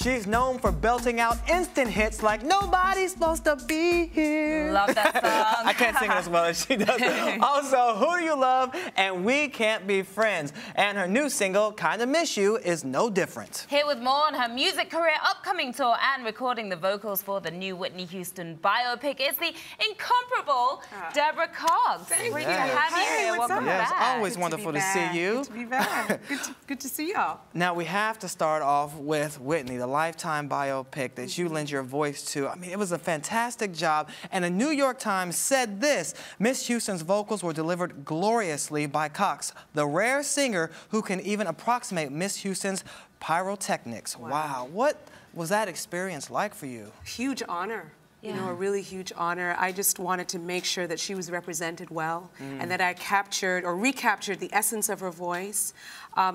She's known for belting out instant hits like Nobody's Supposed to Be Here. Love that song. I can't sing it as well as she does. Also, Who Do You Love and We Can't Be Friends. And her new single, Kinda Miss You, is no different. Here with more on her music career, upcoming tour, and recording the vocals for the new Whitney Houston biopic is the incomparable Deborah Cox. Thank you. Great to have you here. Welcome Yes, back. always wonderful to see you. Good to be back. Good to see y'all. Now, we have to start off with Whitney, the Lifetime biopic that you lend your voice to. I mean, it was a fantastic job. And the New York Times said this: Miss Houston's vocals were delivered gloriously by Cox, the rare singer who can even approximate Miss Houston's pyrotechnics. Wow. What was that experience like for you? Huge honor. Yeah. You know, a really huge honor. I just wanted to make sure that she was represented well and that I captured or recaptured the essence of her voice.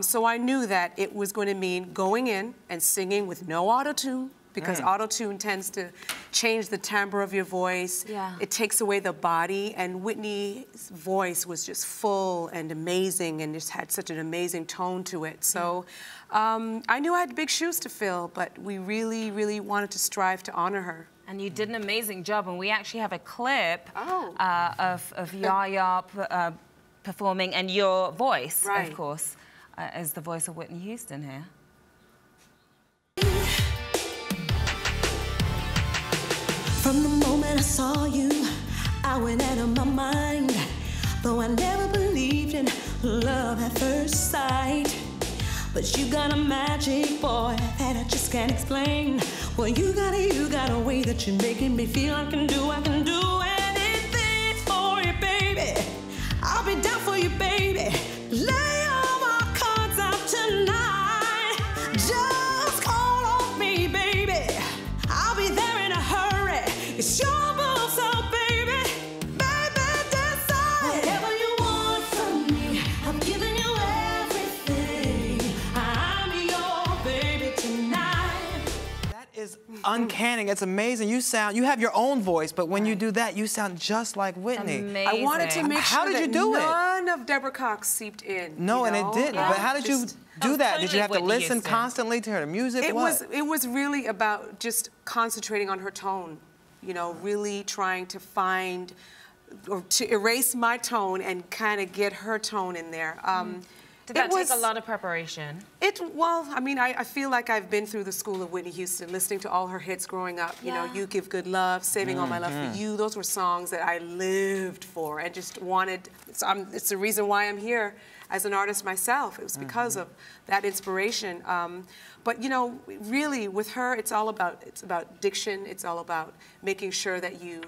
So I knew that it was going to mean going in and singing with no auto-tune, because auto-tune tends to change the timbre of your voice. Yeah. It takes away the body, and Whitney's voice was just full and amazing and just had such an amazing tone to it. So I knew I had big shoes to fill, but we really, really wanted to strive to honor her. And you did an amazing job, and we actually have a clip of Yaya performing, and your voice, of course, as the voice of Whitney Houston here. From the moment I saw you, I went out of my mind. Though I never believed in love at first sight. But you got a magic, boy, that I just can't explain. Well, you got a way that you're making me feel I can do anything for you, baby. I'll be down for you, baby. Lay all my cards out tonight. Just call on me, baby. I'll be there in a hurry. It's your ball, so baby, decide. Whatever you want from me, I'm giving you everything. I'm your baby tonight. That is uncanny. It's amazing. You have your own voice, but when you do that, you sound just like Whitney. Amazing. I wanted to make How sure did you that do it? none of Deborah Cox seeped in. No, you and know? it didn't. But how did you do that? Did you have to Whitney listen Houston. constantly to her music? It was really about just concentrating on her tone. You know, really trying to find or to erase my tone and kind of get her tone in there. Did that take a lot of preparation? Well, I mean, I feel like I've been through the school of Whitney Houston, listening to all her hits growing up. You know, You Give Good Love, Saving All My Love for You. Those were songs that I lived for and just wanted. It's the reason why I'm here as an artist myself. It was because of that inspiration. But you know, really, with her, it's about diction. It's all about making sure that you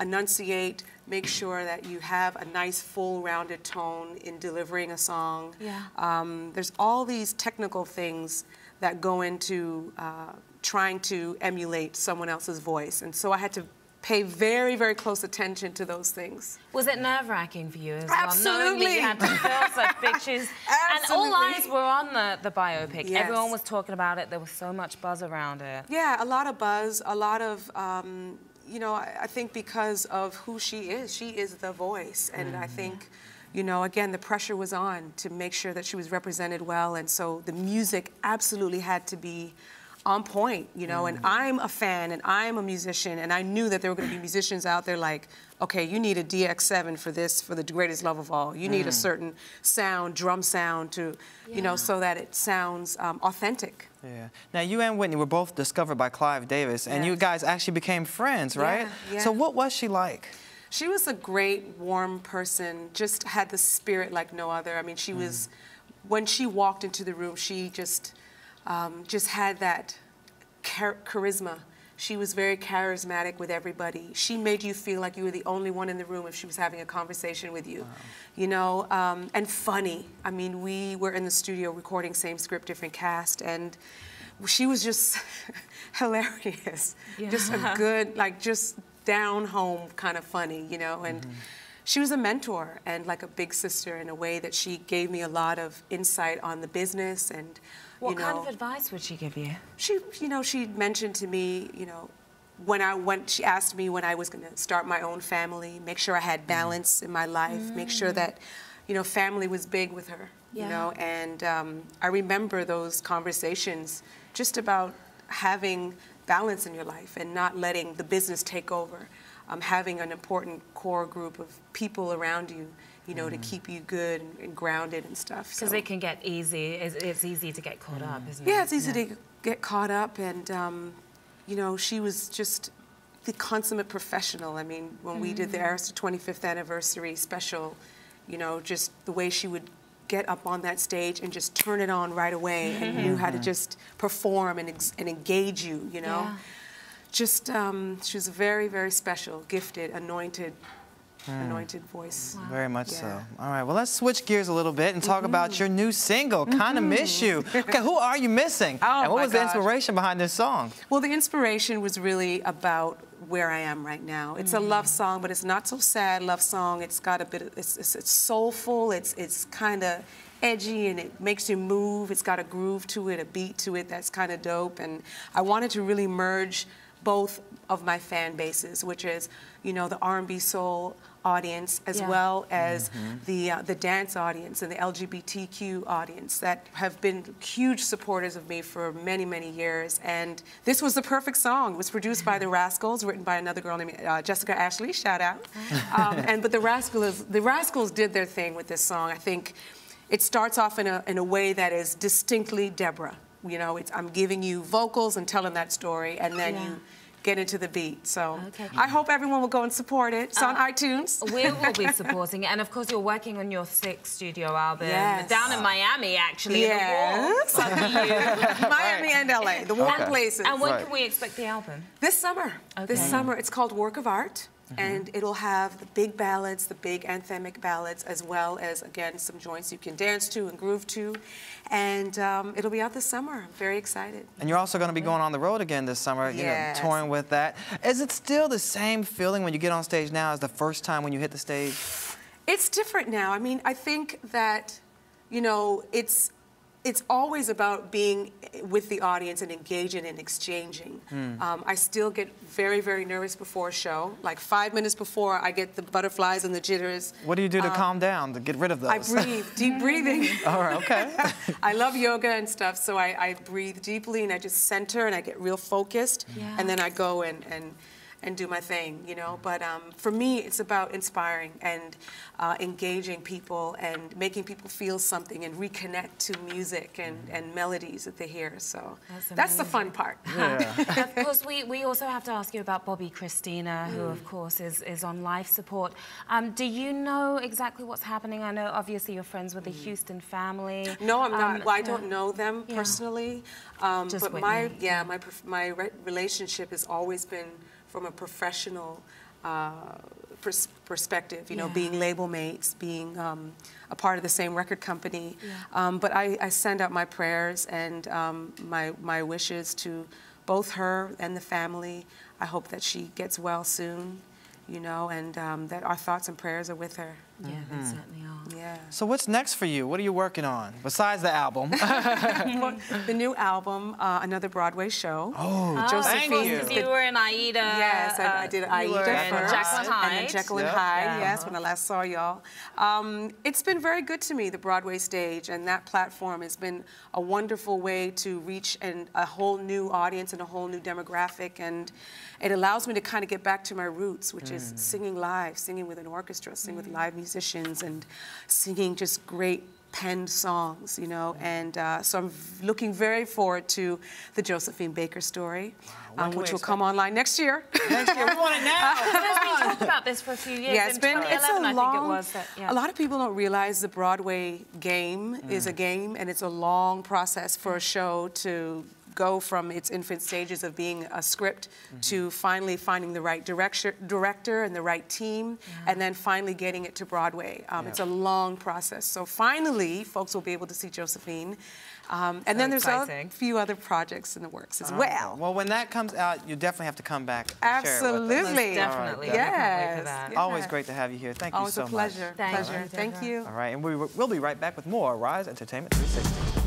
enunciate, make sure that you have a nice, full, rounded tone in delivering a song. Yeah. There's all these technical things that go into trying to emulate someone else's voice, and so I had to pay very, very close attention to those things. Was it nerve-wracking for you as well? Absolutely. Knowing that you had to fill such pictures. And all eyes were on the biopic. Yes. Everyone was talking about it. There was so much buzz around it. Yeah, a lot of buzz, a lot of, you know, I think because of who she is the voice. And I think, you know, again, the pressure was on to make sure that she was represented well. And so the music absolutely had to be on point, you know, and I'm a fan and I'm a musician, and I knew that there were going to be musicians out there like, okay, you need a DX7 for this, for the greatest love of all. You need a certain sound, drum sound to, you know, so that it sounds authentic. Yeah. Now, you and Whitney were both discovered by Clive Davis, and you guys actually became friends, right? Yeah. So what was she like? She was a great, warm person, just had the spirit like no other. I mean, she was, when she walked into the room, she just had that charisma. She was very charismatic with everybody. She made you feel like you were the only one in the room if she was having a conversation with you. Wow. You know, and funny. I mean, we were in the studio recording same script, different cast, and she was just hilarious. Yeah. Just a good, like, just down-home kind of funny, you know, and she was a mentor and like a big sister in a way that she gave me a lot of insight on the business. And what kind of advice would she give you? She, you know, she mentioned to me, you know, she asked me when I was going to start my own family, make sure I had balance in my life, make sure that, you know, family was big with her, you know, and I remember those conversations just about having balance in your life and not letting the business take over, having an important core group of people around you, you know, to keep you good and grounded and stuff. Because it can get easy. It's easy to get caught up, isn't it? Yeah, it's easy to get caught up, and you know, she was just the consummate professional. I mean, when we did the Arista 25th anniversary special, you know, just the way she would get up on that stage and just turn it on right away and knew how to just perform and engage you, you know. Just, she was a very, very special, gifted, anointed voice. Wow. Very much so. All right, well, let's switch gears a little bit and talk about your new single, Kinda Miss You. Okay, who are you missing? Oh, and what was the inspiration behind this song? Well, the inspiration was really about where I am right now. It's a love song, but it's not so sad love song. It's got a bit of, it's soulful, it's kind of edgy, and it makes you move. It's got a groove to it, a beat to it that's kind of dope. And I wanted to really merge both of my fan bases, which is, you know, the R&B soul audience as well as the dance audience and the LGBTQ audience that have been huge supporters of me for many, many years. And this was the perfect song. It was produced by the Rascals, written by another girl named Jessica Ashley, shout out. But the Rascals did their thing with this song. I think it starts off in a way that is distinctly Deborah. You know, I'm giving you vocals and telling that story, and then you get into the beat. So I hope everyone will go and support it. It's on iTunes. We will be supporting it. And of course, you're working on your 6th studio album down in Miami, actually. Yes. Miami and LA, the warm places. And when can we expect the album? This summer. This summer. It's called Work of Art. And it'll have the big ballads, the big anthemic ballads, as well as, again, some joints you can dance to and groove to. And it'll be out this summer. I'm very excited. And you're also going to be going on the road again this summer, you know, touring with that. Is it still the same feeling when you get on stage now as the first time when you hit the stage? It's different now. I mean, I think that, you know, it's always about being with the audience and engaging and exchanging. I still get very, very nervous before a show. Like 5 minutes before, I get the butterflies and the jitters. What do you do to calm down, to get rid of those? I breathe, deep breathing. All right, okay. I love yoga and stuff, so I breathe deeply and I just center and I get real focused. And then I go and do my thing, you know. But for me, it's about inspiring and engaging people and making people feel something and reconnect to music and melodies that they hear. So that's the fun part. Of course, we also have to ask you about Bobbi Kristina, who, of course, is on life support. Do you know exactly what's happening? I know, obviously, you're friends with the Houston family. No, I'm not. Well, I don't know them personally. Just but my relationship has always been from a professional perspective, you know, being label mates, being a part of the same record company. But I send out my prayers and my wishes to both her and the family. I hope that she gets well soon, you know, and that our thoughts and prayers are with her. Yeah, they certainly are. Yeah. So what's next for you? What are you working on besides the album? The new album, another Broadway show. Oh, Josephine. Thank you. You were in Aida. Yes, I did Aida first. Jekyll and Hyde. And then Jekyll and Hyde, yes, when I last saw y'all. It's been very good to me, the Broadway stage, and that platform has been a wonderful way to reach a whole new audience and a whole new demographic, and it allows me to kind of get back to my roots, which is singing live, singing with an orchestra, singing with live musicians, and singing just great penned songs, you know. And so I'm looking very forward to the Josephine Baker story, which will come online next year. Next year, we want it now. We've talked about this for a few years. Yeah, it's been a long. A lot of people don't realize the Broadway game is a game, and it's a long process for a show to go from its infant stages of being a script to finally finding the right director and the right team, and then finally getting it to Broadway. It's a long process. So finally, folks will be able to see Josephine. And then there's a few other projects in the works as well. Well, when that comes out, you definitely have to come back. Absolutely. Share it with us. Definitely. Yes. Always great to have you here. Thank you so much. Always a pleasure. Thank you. Thank you. All right, and we'll be right back with more Rise Entertainment 360.